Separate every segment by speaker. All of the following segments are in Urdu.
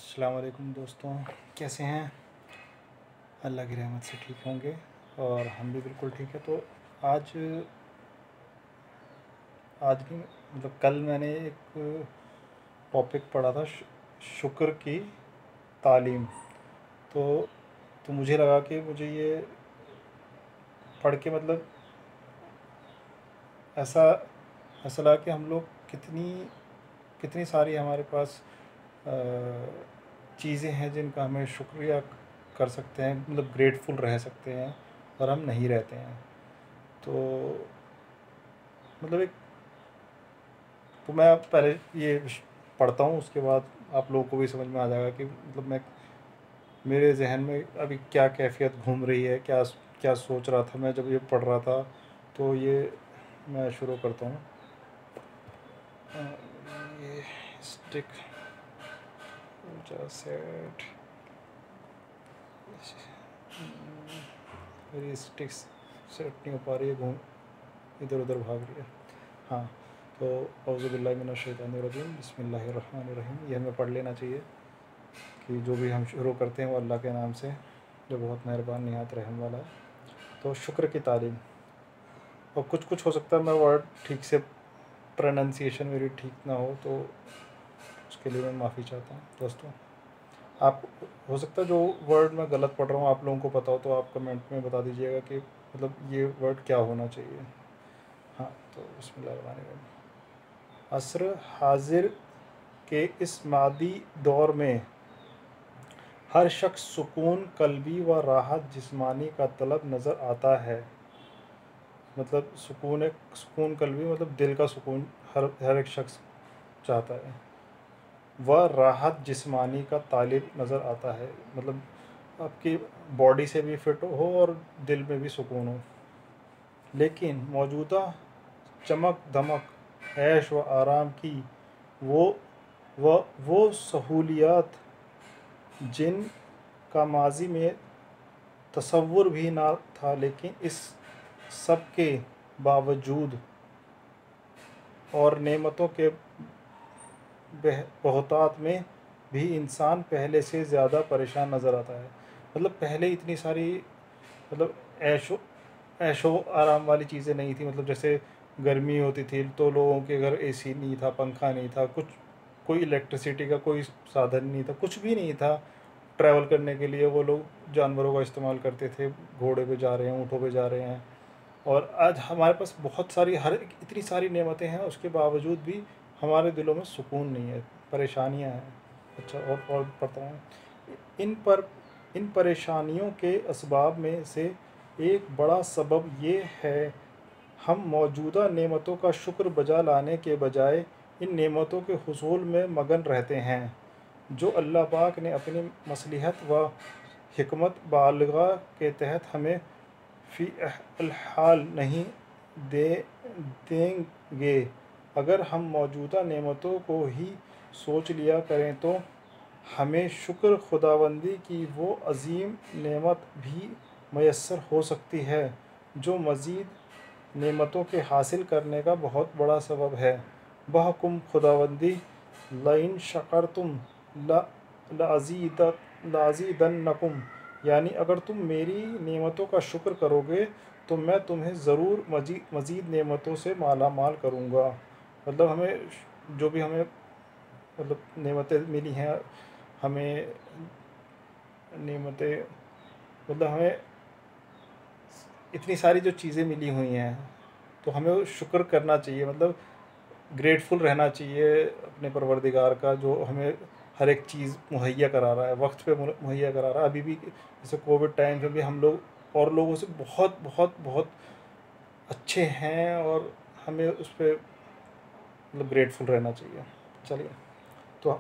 Speaker 1: السلام علیکم دوستوں، کیسے ہیں؟ اللہ کی رحمت سے ٹھیک ہوں گے اور ہم بھی بالکل ٹھیک ہے۔ تو آج آج کی کل میں نے ایک ٹاپک پڑھا تھا، شکر کی تعلیم۔ تو مجھے لگا کہ مجھے یہ پڑھ کے ایسا ایسا لگا کہ ہم لوگ کتنی ساری ہمارے پاس چیزیں ہیں جن کا ہمیں شکریہ کر سکتے ہیں، گریٹفل رہ سکتے ہیں، اور ہم نہیں رہتے ہیں۔ تو ایک تو میں پہلے یہ پڑھتا ہوں، اس کے بعد آپ لوگوں کو بھی سمجھ میں آ جائے گا کہ میرے ذہن میں ابھی کیا کیفیت گھوم رہی ہے، کیا سوچ رہا تھا میں جب یہ پڑھ رہا تھا۔ تو یہ میں شروع کرتا ہوں۔ یہ اسٹک سیٹ میری اسٹکس سیٹ نہیں ہو پا رہی ہے، ادھر ادھر بھاگ رہی ہے۔ ہاں، تو اعوذ باللہ من الشیطان الرجیم، بسم اللہ الرحمن الرحیم۔ یہ ہمیں پڑھ لینا چاہیے کہ جو بھی ہم شروع کرتے ہیں وہ اللہ کے نام سے، جو بہت مہربان نہایت رحم والا ہے۔ تو شکر کی تعلیم، اور کچھ ہو سکتا ہے میں ورڈ ٹھیک سے پروننسیشن میری ٹھیک نہ ہو، تو اس کے لیے میں معافی چاہتا ہوں دوستوں۔ آپ ہو سکتا ہے جو ورڈ میں غلط پڑھ رہا ہوں آپ لوگوں کو پتا ہو، تو آپ کمنٹ میں بتا دیجیے گا کہ یہ ورڈ کیا ہونا چاہیے۔ ہاں، تو بسم اللہ الرحمن الرحیم۔ عصر حاضر کے اس مادی دور میں ہر شخص سکون قلبی و راحت جسمانی کا طلب نظر آتا ہے۔ سکون قلبی دل کا سکون ہر ایک شخص چاہتا ہے، و راحت جسمانی کا طالب نظر آتا ہے، آپ کی باڈی سے بھی فٹ ہو اور دل میں بھی سکون ہو۔ لیکن موجودہ چمک دمک عیش و آرام کی وہ سہولیات جن کا ماضی میں تصور بھی نہ تھا، لیکن اس سب کے باوجود اور نعمتوں کے بہتات میں بھی انسان پہلے سے زیادہ پریشان نظر آتا ہے۔ پہلے اتنی ساری عیش و آرام والی چیزیں نہیں تھی۔ جیسے گرمی ہوتی تھی تو لوگوں کے گھر اے سی نہیں تھا، پنکھا نہیں تھا، کوئی الیکٹریسٹی کا کوئی سادھن نہیں تھا، کچھ بھی نہیں تھا۔ ٹریول کرنے کے لیے وہ لوگ جانوروں کا استعمال کرتے تھے، گھوڑے پہ جا رہے ہیں، اونٹوں پہ جا رہے ہیں۔ اور آج ہمارے پاس بہت ساری اتنی ساری نعمتیں ہیں، اس کے باوجود بھی ہمارے دلوں میں سکون نہیں ہے، پریشانیاں ہیں۔ اچھا، اور پڑھتا ہوں۔ ان پریشانیوں کے اسباب میں سے ایک بڑا سبب یہ ہے ہم موجودہ نعمتوں کا شکر بجا لانے کے بجائے ان نعمتوں کے حصول میں مگن رہتے ہیں، جو اللہ پاک نے اپنی مصلحت و حکمت بالغہ کے تحت ہمیں فی الحال نہیں دیں گے۔ اگر ہم موجودہ نعمتوں کو ہی سوچ لیا کریں تو ہمیں شکر خداوندی کی وہ عظیم نعمت بھی میسر ہو سکتی ہے جو مزید نعمتوں کے حاصل کرنے کا بہت بڑا سبب ہے۔ بحکم خداوندی لئن شکرتم لازیدنکم، یعنی اگر تم میری نعمتوں کا شکر کرو گے تو میں تمہیں ضرور مزید نعمتوں سے مالا مال کروں گا۔ ہمیں جو بھی ہمیں نعمتیں ملی ہیں، ہمیں نعمتیں ہمیں اتنی ساری جو چیزیں ملی ہوئی ہیں، تو ہمیں شکر کرنا چاہیے، گریٹفل رہنا چاہیے اپنے پروردگار کا، جو ہمیں ہر ایک چیز مہیا کرا رہا ہے، وقت پہ مہیا کرا رہا ہے۔ ابھی بھی جیسے کووڈ ٹائم پہ بھی ہم لوگ اور لوگوں سے بہت بہت بہت اچھے ہیں، اور ہمیں اس پہ گریٹفل رہنا چاہیے۔ چلیے، تو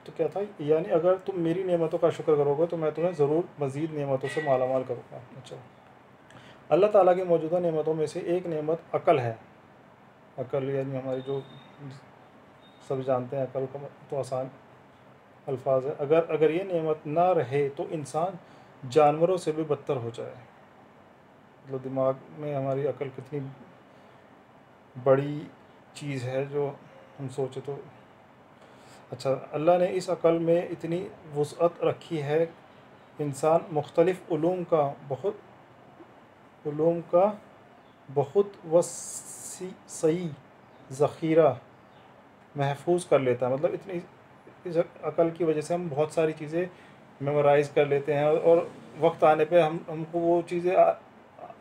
Speaker 1: کیا تھا، یعنی اگر تم میری نعمتوں کا شکر کرو گے تو میں تمہیں ضرور مزید نعمتوں سے مالا مال کروں گا۔ اچھا، اللہ تعالیٰ کی موجودہ نعمتوں میں سے ایک نعمت عقل ہے۔ عقل یعنی ہماری جو سب جانتے ہیں، عقل کا تو آسان الفاظ ہے۔ اگر یہ نعمت نہ رہے تو انسان جانوروں سے بھی بدتر ہو جائے۔ دماغ میں ہماری عقل کتنی بڑی چیز ہے، جو ہم سوچے تو اچھا، اللہ نے اس عقل میں اتنی وسعت رکھی ہے، انسان مختلف علوم کا بہت وسیع ذخیرہ محفوظ کر لیتا ہے. مطلب اتنی اس عقل کی وجہ سے ہم بہت ساری چیزیں میمورائز کر لیتے ہیں، اور وقت آنے پہ ہم کو وہ چیزیں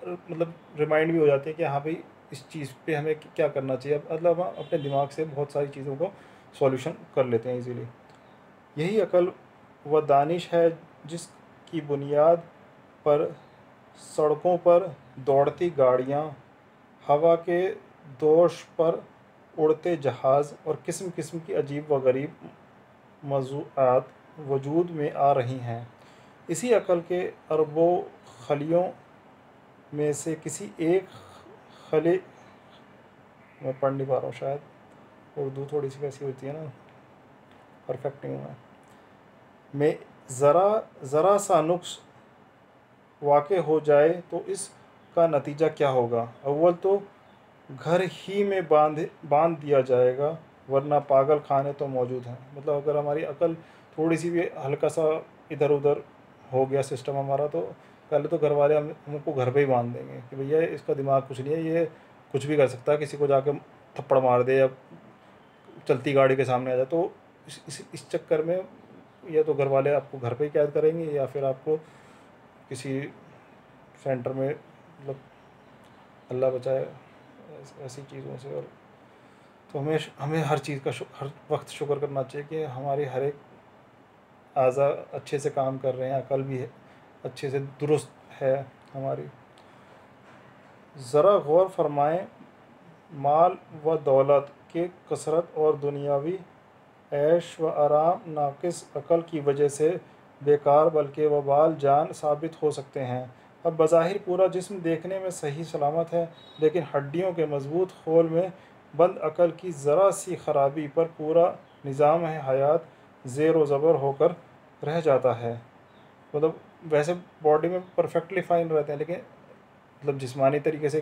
Speaker 1: مطلب ریمائنڈ بھی ہو جاتی ہیں کہ ہاں بھائی اس چیز پہ ہمیں کیا کرنا چاہیے. مطلب ہم اپنے دماغ سے بہت ساری چیزوں کو سولوشن کر لیتے ہیں ایزیلی. یہی عقل و دانش ہے جس کی بنیاد پر سڑکوں پر دوڑتی گاڑیاں، ہوا کے دوش پر اڑتے جہاز اور قسم قسم کی عجیب و غریب موضوعات وجود میں آ رہی ہیں. اسی عقل کے اربوں خلیوں میں سے کسی ایک خلے، میں پڑھ نہیں پا رہا ہوں شاید، اردو تھوڑی سی ویسی ہوتی ہے نا، پرفیکٹ نہیں ہوں میں ذرا سا نقص واقع ہو جائے تو اس کا نتیجہ کیا ہوگا؟ اول تو گھر ہی میں باندھ دیا جائے گا، ورنہ پاگل خانے تو موجود ہیں. مطلب اگر ہماری عقل تھوڑی سی بھی ہلکا سا ادھر ادھر ہو گیا سسٹم ہمارا، تو پہلے تو گھر والے ہم کو گھر پہ ہی باندھ دیں گے کہ بھیا اس کا دماغ کچھ نہیں ہے، یہ کچھ بھی کر سکتا ہے، کسی کو جا کے تھپڑ مار دے یا چلتی گاڑی کے سامنے آ جائے. تو اس چکر میں یا تو گھر والے آپ کو گھر پہ ہی قید کریں گے، یا پھر آپ کو کسی سینٹر میں، مطلب اللہ بچائے ایسی چیزوں سے. اور تو ہمیں ہر چیز کا ہر وقت شکر کرنا چاہیے کہ ہماری ہر ایک اعضاء اچھے سے کام کر رہے ہیں، عقل بھی اچھے سے درست ہے ہماری. ذرا غور فرمائیں، مال و دولت کے کثرت اور دنیاوی عیش و آرام ناقص عقل کی وجہ سے بیکار بلکہ وبال جان ثابت ہو سکتے ہیں. اب بظاہر پورا جسم دیکھنے میں صحیح سلامت ہے، لیکن ہڈیوں کے مضبوط خول میں بند عقل کی ذرا سی خرابی پر پورا نظام حیات زیر و زبر ہو کر رہ جاتا ہے. مطلب ویسے باڈی میں پرفیکٹلی فائن رہتے ہیں، لیکن مطلب جسمانی طریقے سے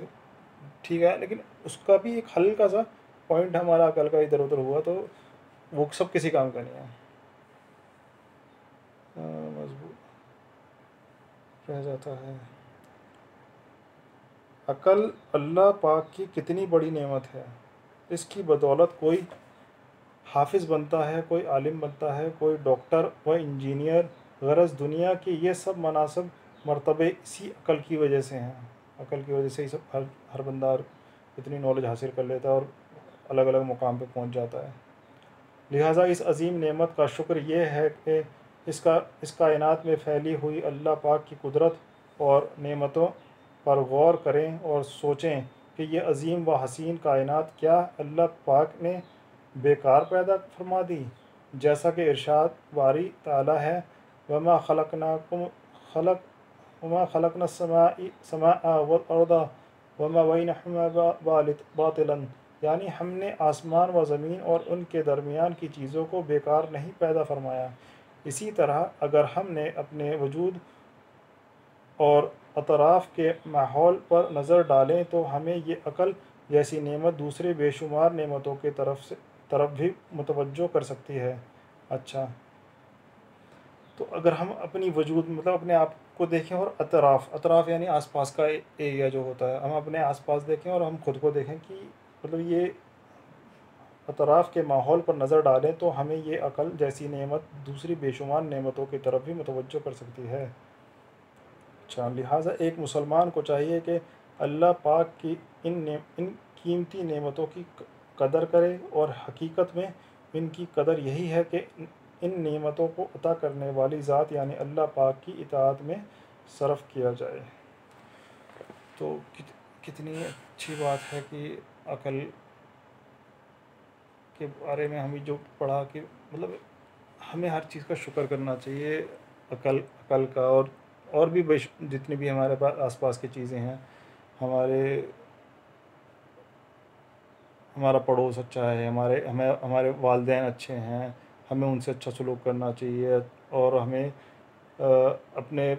Speaker 1: ٹھیک ہے، لیکن اس کا بھی ایک ہلکا سا پوائنٹ ہمارا عقل کا ادھر ادھر ہوا تو وہ سب کسی کام کا نہیں ہے. مضبوط رہ جاتا ہے. عقل اللہ پاک کی کتنی بڑی نعمت ہے. اس کی بدولت کوئی حافظ بنتا ہے، کوئی عالم بنتا ہے، کوئی ڈاکٹر و انجینئر. غرض دنیا کے یہ سب مناصب مرتبے اسی عقل کی وجہ سے ہیں. عقل کی وجہ سے ہی سب ہر بندہ اتنی نالج حاصل کر لیتا ہے اور الگ الگ مقام پہ پہنچ جاتا ہے. لہٰذا اس عظیم نعمت کا شکر یہ ہے کہ اس کائنات میں پھیلی ہوئی اللہ پاک کی قدرت اور نعمتوں پر غور کریں اور سوچیں کہ یہ عظیم و حسین کائنات کیا اللہ پاک نے بیکار پیدا فرما دی؟ جیسا کہ ارشاد باری تعالیٰ ہے، وَمَا خَلَقْنَا السَّمَاءَ وَالْأَرْضَ وَمَا بَيْنَهُمَا بَاطِلًا. یعنی ہم نے آسمان و زمین اور ان کے درمیان کی چیزوں کو بیکار نہیں پیدا فرمایا. اسی طرح اگر ہم نے اپنے وجود اور اطراف کے ماحول پر نظر ڈالیں تو ہمیں یہ عقل جیسی نعمت دوسرے بے شمار نعمتوں کے طرف بھی متوجہ کر سکتی ہے. اچھا، تو اگر ہم اپنی وجود مطلب اپنے آپ کو دیکھیں اور اطراف یعنی آس پاس کا ایریا جو ہوتا ہے، ہم اپنے آس پاس دیکھیں اور ہم خود کو دیکھیں کہ مطلب یہ اطراف کے ماحول پر نظر ڈالیں تو ہمیں یہ عقل جیسی نعمت دوسری بے شمار نعمتوں کی طرف بھی متوجہ کر سکتی ہے. اچھا، لہٰذا ایک مسلمان کو چاہیے کہ اللہ پاک کی ان قیمتی نعمتوں کی قدر کرے، اور حقیقت میں ان کی قدر یہی ہے کہ ان نعمتوں کو عطا کرنے والی ذات یعنی اللہ پاک کی اطاعت میں صرف کیا جائے. تو کتنی اچھی بات ہے کہ عقل کے بارے میں ہمیں جو پڑھا کہ مطلب ہمیں ہر چیز کا شکر کرنا چاہیے عقل کا، اور بھی جتنی بھی ہمارے پاس آس پاس کی چیزیں ہیں، ہمارا پڑوس اچھا ہے، ہمارے والدین اچھے ہیں، ہمیں ان سے اچھا سلوک کرنا چاہیے. اور ہمیں اپنے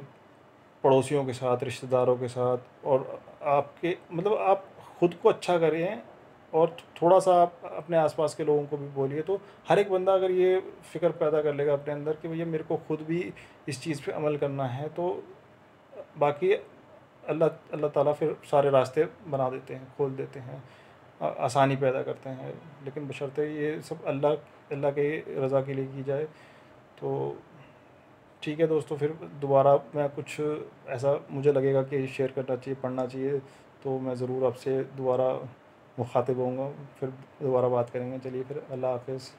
Speaker 1: پڑوسیوں کے ساتھ، رشتہ داروں کے ساتھ، اور آپ کے مطلب آپ خود کو اچھا کریں اور تھوڑا سا آپ اپنے آس پاس کے لوگوں کو بھی بولیے، تو ہر ایک بندہ اگر یہ فکر پیدا کر لے گا اپنے اندر کہ بھیا میرے کو خود بھی اس چیز پہ عمل کرنا ہے، تو باقی اللہ تعالیٰ پھر سارے راستے بنا دیتے ہیں، کھول دیتے ہیں، آسانی پیدا کرتے ہیں، لیکن بشرطے یہ سب اللہ کے رضا کے لیے کی جائے۔ تو ٹھیک ہے دوستو، پھر دوبارہ میں کچھ ایسا مجھے لگے گا کہ شیئر کرنا چاہیے، پڑھنا چاہیے، تو میں ضرور آپ سے دوبارہ مخاطب ہوں گا، پھر دوبارہ بات کریں گے۔ چلیے پھر، اللہ حافظ۔